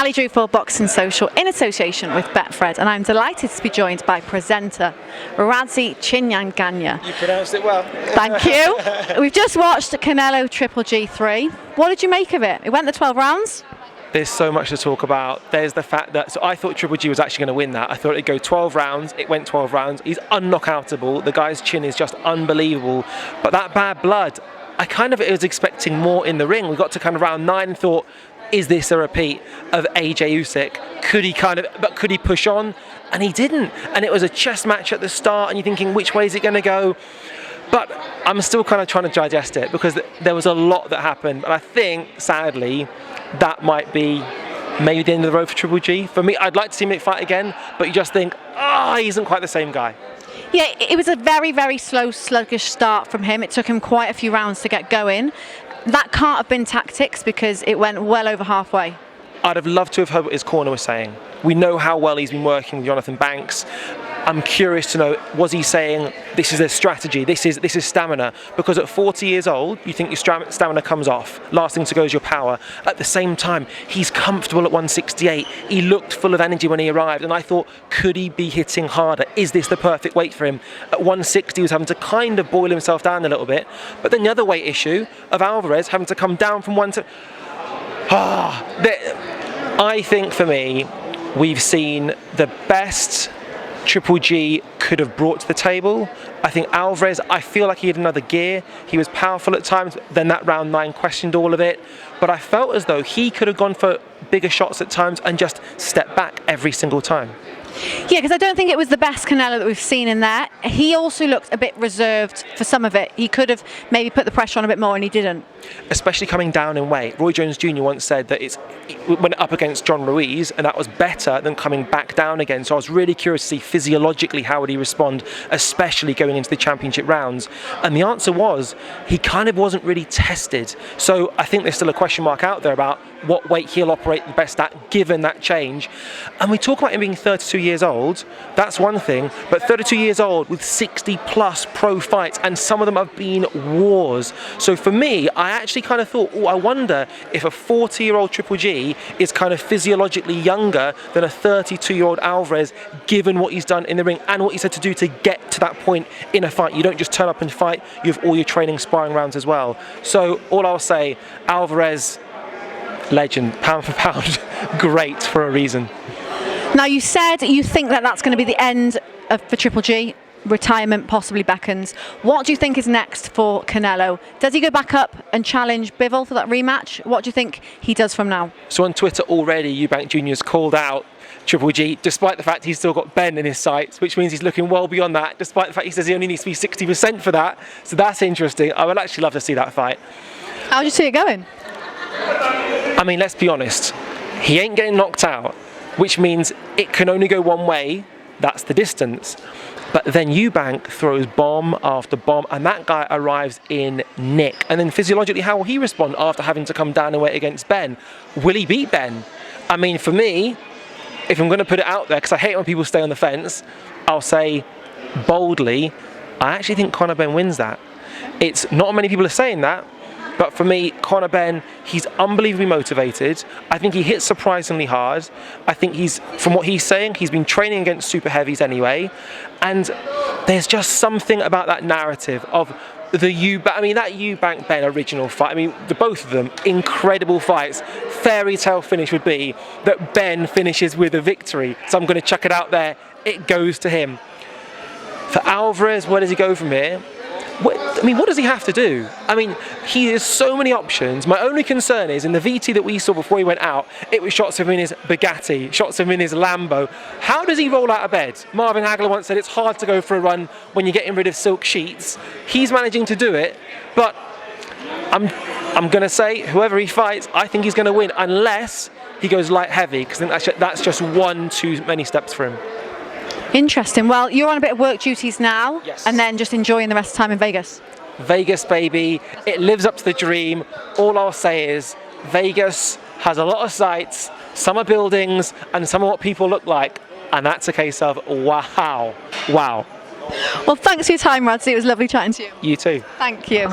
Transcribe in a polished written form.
Ali Drew for Boxing Social in association with Betfred, and I'm delighted to be joined by presenter Radzi Chinyanganya. You pronounced it well. Thank you. We've just watched Canelo Triple G3. What did you make of it? It went the 12 rounds. There's so much to talk about. There's the fact that, so I thought Triple G was actually going to win that. I thought it'd go 12 rounds. It went 12 rounds. He's unknockoutable. The guy's chin is just unbelievable. But that bad blood, I kind of was expecting more in the ring. We got to kind of round 9 and thought, is this a repeat of AJ Usyk? Could he push on? And he didn't. And it was a chess match at the start, and you're thinking, which way is it going to go? But I'm still kind of trying to digest it because there was a lot that happened. And I think, sadly, that might be maybe the end of the road for Triple G. For me, I'd like to see him fight again, but you just think, he isn't quite the same guy. Yeah, it was a very, very slow, sluggish start from him. It took him quite a few rounds to get going. That can't have been tactics because it went well over halfway. I'd have loved to have heard what his corner was saying. We know how well he's been working with Jonathan Banks. I'm curious to know, was he saying this is a strategy, this is stamina? Because at 40 years old, you think your stamina comes off. Last thing to go is your power. At the same time, he's comfortable at 168. He looked full of energy when he arrived, and I thought, could he be hitting harder? Is this the perfect weight for him? At 160, he was having to kind of boil himself down a little bit. But then the other weight issue of Alvarez having to come down from I think for me, we've seen the best Triple G could have brought to the table. I think Alvarez, I feel like he had another gear. He was powerful at times, then that round 9 questioned all of it. But I felt as though he could have gone for bigger shots at times and just stepped back every single time. Yeah, because I don't think it was the best Canelo that we've seen in there. He also looked a bit reserved for some of it. He could have maybe put the pressure on a bit more, and he didn't. Especially coming down in weight. Roy Jones Jr. once said that it went up against John Ruiz, and that was better than coming back down again. So I was really curious to see physiologically how would he respond, especially going into the championship rounds. And the answer was he kind of wasn't really tested. So I think there's still a question mark out there about what weight he'll operate the best at given that change. And we talk about him being 32 years old, that's one thing, but 32 years old with 60 plus pro fights, and some of them have been wars. So for me, I actually kind of thought, I wonder if a 40-year-old Triple G is kind of physiologically younger than a 32-year-old Alvarez, given what he's done in the ring and what he's had to do to get to that point in a fight. You don't just turn up and fight, you have all your training sparring rounds as well. So all I'll say, Alvarez, legend, pound for pound, great for a reason. Now, you said you think that that's going to be the end for Triple G. Retirement possibly beckons. What do you think is next for Canelo? Does he go back up and challenge Bivol for that rematch? What do you think he does from now? So on Twitter already, Eubank Jr. has called out Triple G, despite the fact he's still got Ben in his sights, which means he's looking well beyond that, despite the fact he says he only needs to be 60% for that. So that's interesting. I would actually love to see that fight. How do you see it going? I mean, let's be honest. He ain't getting knocked out, which means it can only go one way. That's the distance. But then Eubank throws bomb after bomb, and that guy arrives in nick. And then physiologically, how will he respond after having to come down and weight against Ben? Will he beat Ben? I mean, for me, if I'm going to put it out there, because I hate when people stay on the fence, I'll say boldly, I actually think Conor Benn wins that. It's not many people are saying that, but for me, Conor Benn, he's unbelievably motivated. I think he hits surprisingly hard. I think from what he's saying, he's been training against super heavies anyway. And there's just something about that narrative of that Eubank Ben original fight. I mean, the both of them, incredible fights. Fairy tale finish would be that Ben finishes with a victory. So I'm going to chuck it out there. It goes to him. For Alvarez, where does he go from here? What does he have to do? I mean, he has so many options. My only concern is, in the VT that we saw before he went out, it was shots of him in his Bugatti, shots of him in his Lambo. How does he roll out of bed? Marvin Hagler once said it's hard to go for a run when you're getting rid of silk sheets. He's managing to do it, but I'm going to say, whoever he fights, I think he's going to win, unless he goes light heavy, because that's just one too many steps for him. Interesting. Well, you're on a bit of work duties now, yes, and then just enjoying the rest of the time in Vegas. Vegas, baby. It lives up to the dream. All I'll say is Vegas has a lot of sights, some are buildings, and some are what people look like. And that's a case of wow. Wow. Well, thanks for your time, Radzi. It was lovely chatting to you. You too. Thank you.